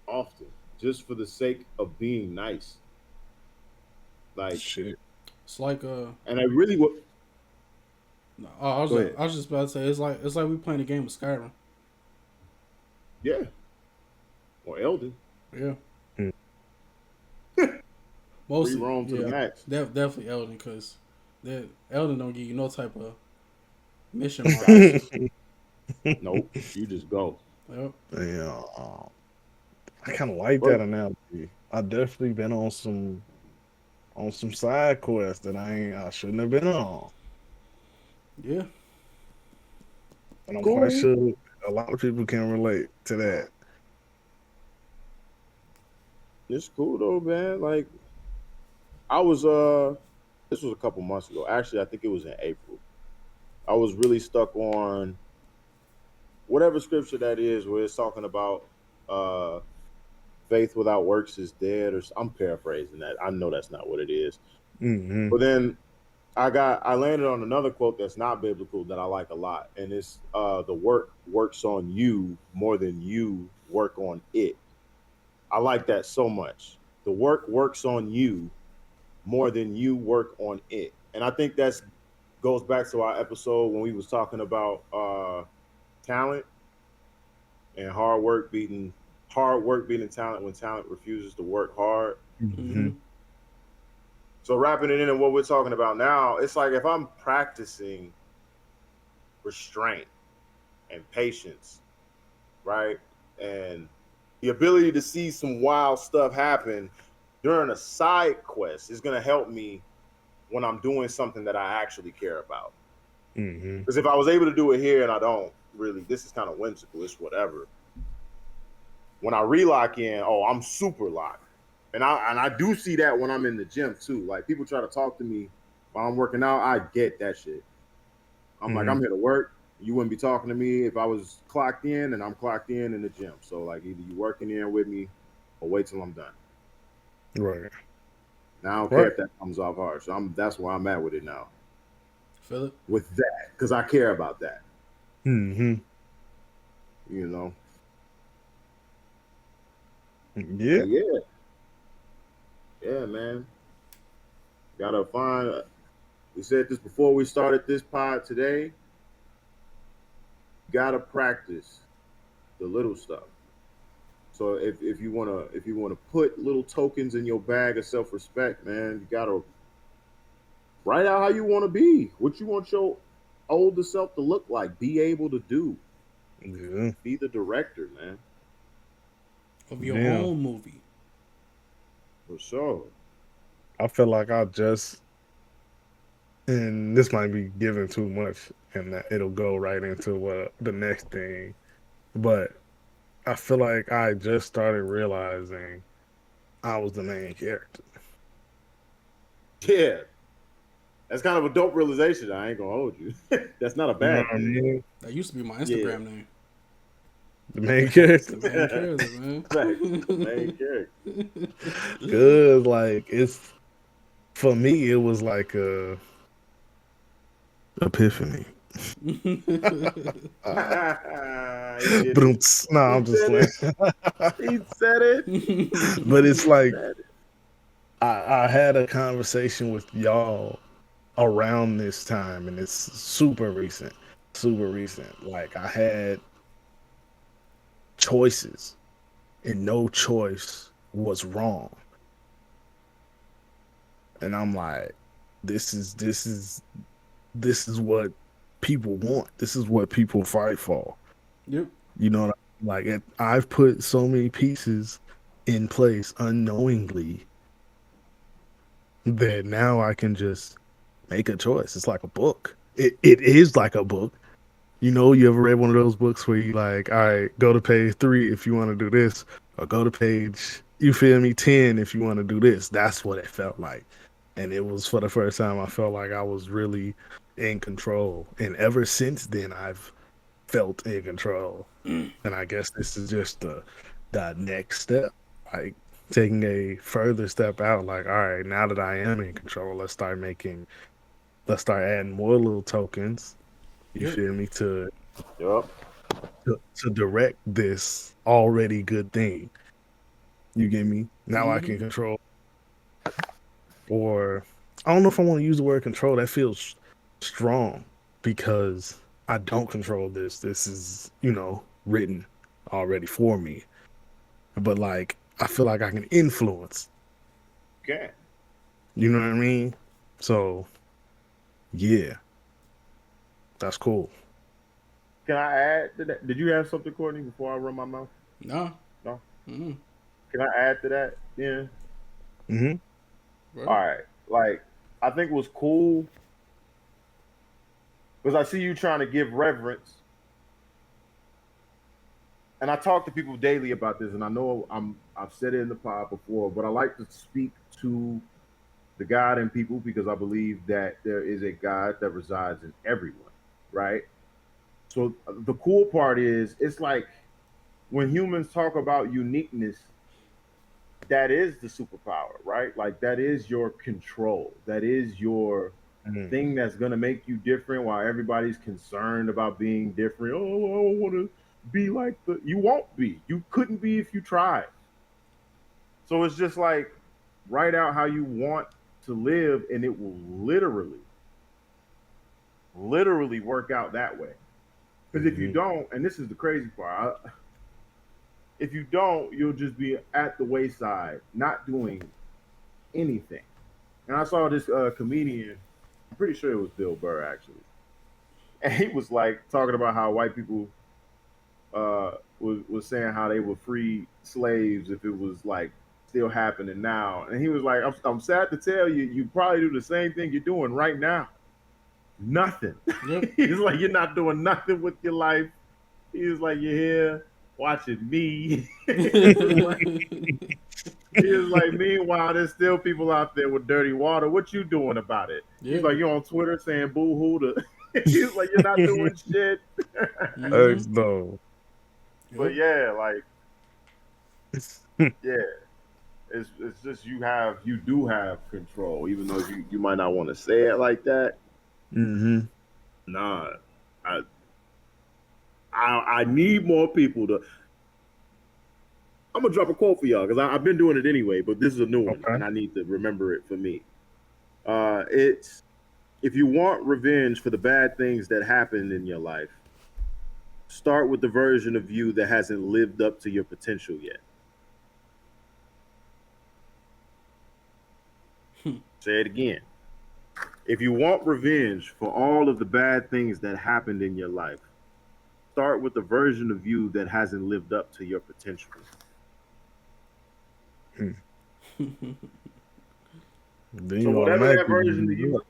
Often. Just for the sake of being nice. Like, Shit. It's like and I really would. I Go ahead. was just about to say it's like we playing a game of Skyrim. Yeah. Or Elden. Yeah. Mm. Mostly, Free roam to the max. definitely Elden, because Elden don't give you no type of mission markers. Nope. You just go. Yep. Yeah. I kind of like that analogy. I definitely been on some side quests that I shouldn't have been on, Yeah. and I'm Cool. quite sure a lot of people can relate to that. It's cool though, man. Like, I was this was a couple months ago. Actually, I think it was in April. I was really stuck on whatever scripture that is where it's talking about faith without works is dead, or I'm paraphrasing that. I know that's not what it is. Mm-hmm. But then I landed on another quote that's not biblical that I like a lot, and it's the work works on you more than you work on it. I like that so much. The work works on you more than you work on it. And I think that's goes back to our episode when we was talking about talent and hard work beating talent when talent refuses to work hard. Mm-hmm. So wrapping it in what we're talking about now, it's like if I'm practicing restraint and patience, right? And the ability to see some wild stuff happen during a side quest is going to help me when I'm doing something that I actually care about. Mm-hmm. Because if I was able to do it here and I don't really, this is kind of whimsical, it's whatever. When I relock in, oh, I'm super locked. And I do see that when I'm in the gym too. Like people try to talk to me while I'm working out, I get that shit. I'm like, I'm here to work. You wouldn't be talking to me if I was clocked in, and I'm clocked in the gym. So like either you working in with me or wait till I'm done. Right. Now I don't care if that comes off hard. So that's where I'm at with it now. Feel it? With that, because I care about that. Mm-hmm. You know. Yeah. Yeah, man. Gotta find. We said this before we started this pod today. Gotta practice the little stuff. So if you wanna put little tokens in your bag of self-respect, man, you gotta write out how you want to be, what you want your older self to look like, be able to do. Yeah. Be the director, man. Of your own movie. For sure. I feel like and this might be giving too much, and that it'll go right into the next thing, but I feel like I just started realizing I was the main character. Yeah. That's kind of a dope realization. I ain't gonna hold you. That's not a bad thing. I mean? That used to be my Instagram name. The main character. The main character, man. Right. The main character. Good, like it's for me. It was like a epiphany. No, I'm just playing. He said it. But it's like I had a conversation with y'all around this time, and it's super recent. Like I had choices, and no choice was wrong. And I'm like, this is what people want. This is what people fight for. Yep. You know, like I've put so many pieces in place unknowingly that now I can just make a choice. It's like a book. It is like a book. You know, you ever read one of those books where you like, all right, go to page 3 if you want to do this, or go to page, you feel me, 10 if you want to do this. That's what it felt like. And it was for the first time I felt like I was really in control. And ever since then, I've felt in control. And I guess this is just the next step, like taking a further step out. Like, all right, now that I am in control, let's start adding more little tokens. You Yep. feel me? Yup. To direct this already good thing. You get me? Now I Mhm. can control, or I don't know if I want to use the word control. That feels strong because I don't control this. This is, written already for me. But like, I feel like I can influence. Okay. You know what I mean? So, yeah, that's cool. Can I add to that? Did you have something, Courtney, before I run my mouth? No. No. Mm-mm. Can I add to that? Yeah. Hmm. All Right. right. Like, I think it was cool because I see you trying to give reverence, and I talk to people daily about this, and I know I've said it in the pod before, but I like to speak to the God in people because I believe that there is a God that resides in everyone, right? So the cool part is it's like when humans talk about uniqueness, that is the superpower, right? Like that is your control. That is your Mm. thing that's gonna make you different while everybody's concerned about being different. Oh, I don't wanna be like the you won't be. You couldn't be if you tried. So it's just like write out how you want to live and it will literally work out that way. Because if you Hmm. don't, and this is the crazy part, if you don't, you'll just be at the wayside, not doing anything. And I saw this comedian, I'm pretty sure it was Bill Burr actually, and he was like talking about how white people was saying how they would free slaves if it was like still happening now, and he was like, I'm sad to tell you, you probably do the same thing you're doing right now, nothing. Yep. He's like, you're not doing nothing with your life. He's like, you're here watching me. he was like, he was like, meanwhile, there's still people out there with dirty water. What you doing about it? He's Yeah. like, you're on Twitter saying boo hoo to. He's like, you're not doing shit. Mm-hmm. No. But Yep. yeah, like, yeah, it's just you do have control, even though you might not want to say it like that. Hmm. Nah, I I need more people to. I'm gonna drop a quote for y'all because I've been doing it anyway, but this is a new one, Okay. and I need to remember it for me. It's if you want revenge for the bad things that happened in your life, start with the version of you that hasn't lived up to your potential yet. Say it again. If you want revenge for all of the bad things that happened in your life, start with the version of you that hasn't lived up to your potential. Hmm. Then So you whatever that automatically version gonna of be you, up.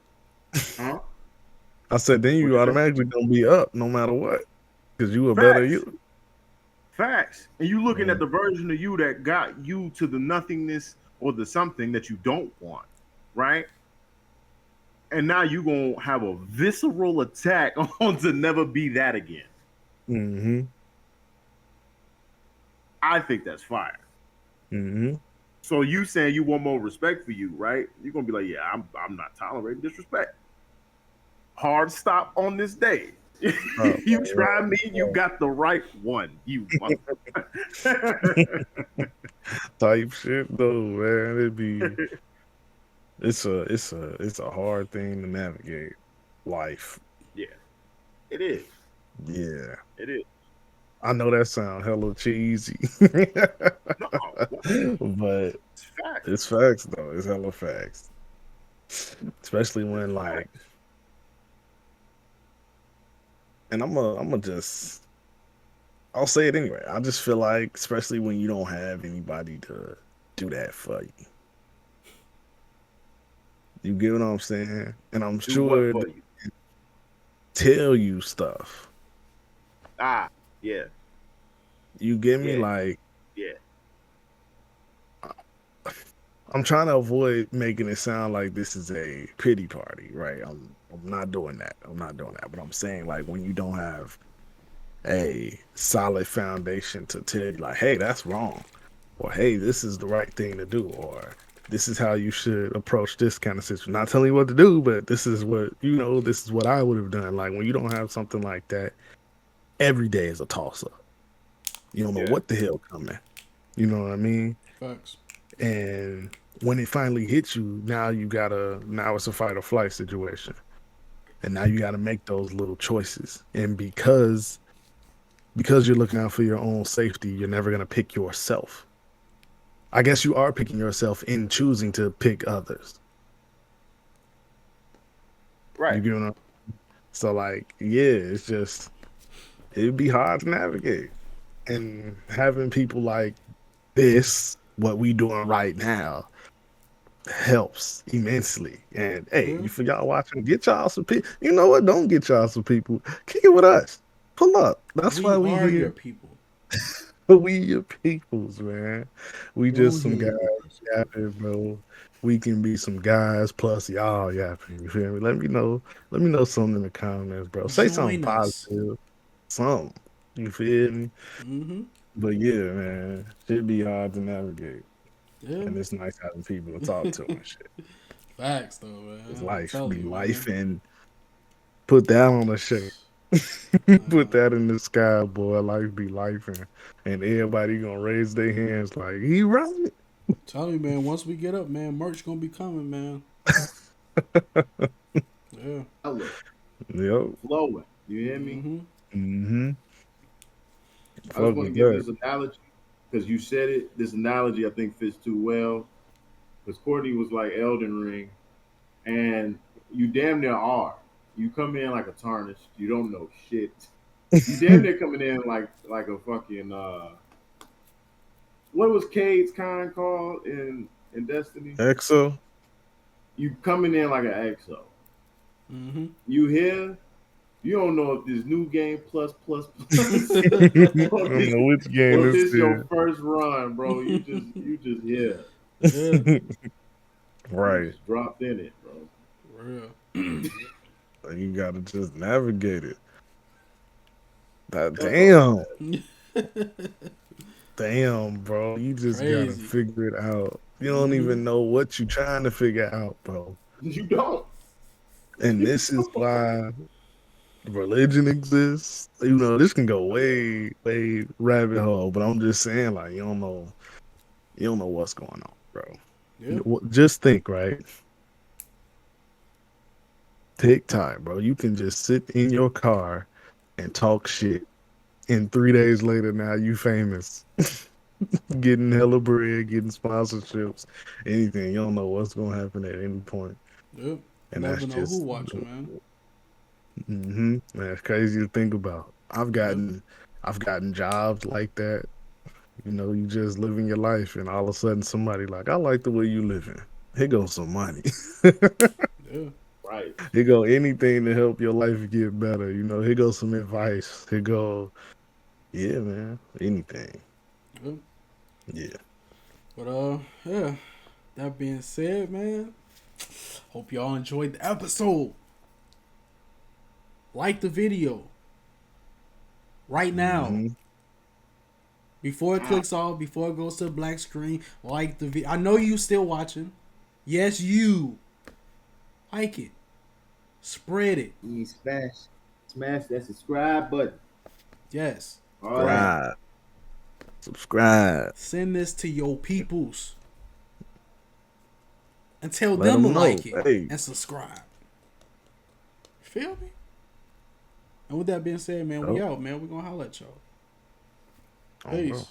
huh? I said, then What you you say? automatically gonna be up no matter what, because you a better Facts. you. Facts. And you looking at Mm. the version of you that got you to the nothingness or the something that you don't want, right? And now you gonna have a visceral attack on to never be that again. Hmm. I think that's fire. Hmm. So you saying you want more respect for you, right? You're gonna be like, yeah, I'm not tolerating disrespect. Hard stop on this day. Oh, You try me, you got the right one. You mother. type shit though, man. It's a hard thing to navigate life. Yeah, it is. Yeah. It is. I know that sound hella cheesy. No, what? But It's fact. it's facts though. It's hella facts. Especially It's when like, fact. and I'm a just I'll say it anyway. I just feel like, especially when you don't have anybody to do that for you. You get what I'm saying? And I'm Do what sure for they you? tell you stuff. Ah, yeah, You get me? yeah, Like, yeah. I'm trying to avoid making it sound like this is a pity party, right? I'm not doing that. I'm not doing that. But I'm saying like when you don't have a solid foundation to tell you like, hey, that's wrong, or hey, this is the right thing to do, or this is how you should approach this kind of situation. Not telling you what to do, but this is what this is what I would have done. Like when you don't have something like that, every day is a toss up. You don't know Yeah. what the hell coming. You know what I mean? Facts. And when it finally hits you, now it's a fight or flight situation. And now you gotta make those little choices. And because you're looking out for your own safety, you're never gonna pick yourself. I guess you are picking yourself in choosing to pick others. You Right. get what I'm So like, yeah, it's just it'd be hard to navigate. And having people like this, what we doing right now, helps immensely. And hey, Yeah. for y'all watching, get y'all some people. You know what? Don't get y'all some people. Kick it with us. Pull up. That's why We we are your here. people. We your peoples, man. We Go just some ahead. guys yapping, bro. We can be some guys plus y'all yapping. You feel me? Let me know. Let me know something in the comments, bro. Say something Join us. positive. Something. You feel me? Mm-hmm. But yeah, man. Should be hard to navigate. Yeah. And it's nice having people to talk to and shit. Facts though, man. It's I'm life. telling Be you, life man. and put that on a shirt. Put Uh, that in the sky, boy. Life be life, and everybody gonna raise their hands like he right. telling you, man. Once we get up, man, merch gonna be coming, man. Yeah. Hella Yep. flowing. You hear me? Mm-hmm. Mm-hmm. I just Fuck want to with give that. this analogy because you said it. This analogy I think fits too well because Courtney was like Elden Ring, and you damn near are. You come in like a tarnished. You don't know shit. You damn near coming in like a fucking what was Cade's kind called in Destiny? EXO. You coming in like an EXO. Mm-hmm. You here? You don't know if this new game I or don't if, know which game or if this this your first run, bro. You just here. Yeah. is. You Right. just dropped in it, bro. For real. You gotta just navigate it. That That's all. damn, bro. You just gotta Crazy. figure it out. You don't Mm-hmm. even know what you trying to figure out, bro. You don't. And this is why religion exists. This can go way, way rabbit hole, but I'm just saying, like, you don't know what's going on, bro. Yeah. Just think, right? TikTok, bro. You can just sit in your car and talk shit, and 3 days later, now you famous, getting hella bread, getting sponsorships, anything. You don't know what's gonna happen at any point, Yeah. and Never that's know who just. watching, man. That's crazy to think about. Yeah. I've gotten jobs like that. You just living your life, and all of a sudden somebody like, I like the way you living. Here goes some money. Yeah. Right. Here go anything to help your life get better. Here goes some advice. Here go, yeah, man, anything. Yeah. Yeah. But yeah. That being said, man, hope y'all enjoyed the episode. Like the video right now. hmm Before it clicks off, before it goes to the black screen, like the video. I know you still watching. Yes, you. Like it. Spread it. You smash that subscribe button. Yes. All that. Subscribe. Send this to your peoples. And tell Let them to them know. like it Hey, and subscribe. Feel me? And with that being said, man, we Yep. out, man. We're gonna holler at y'all. bro. Peace.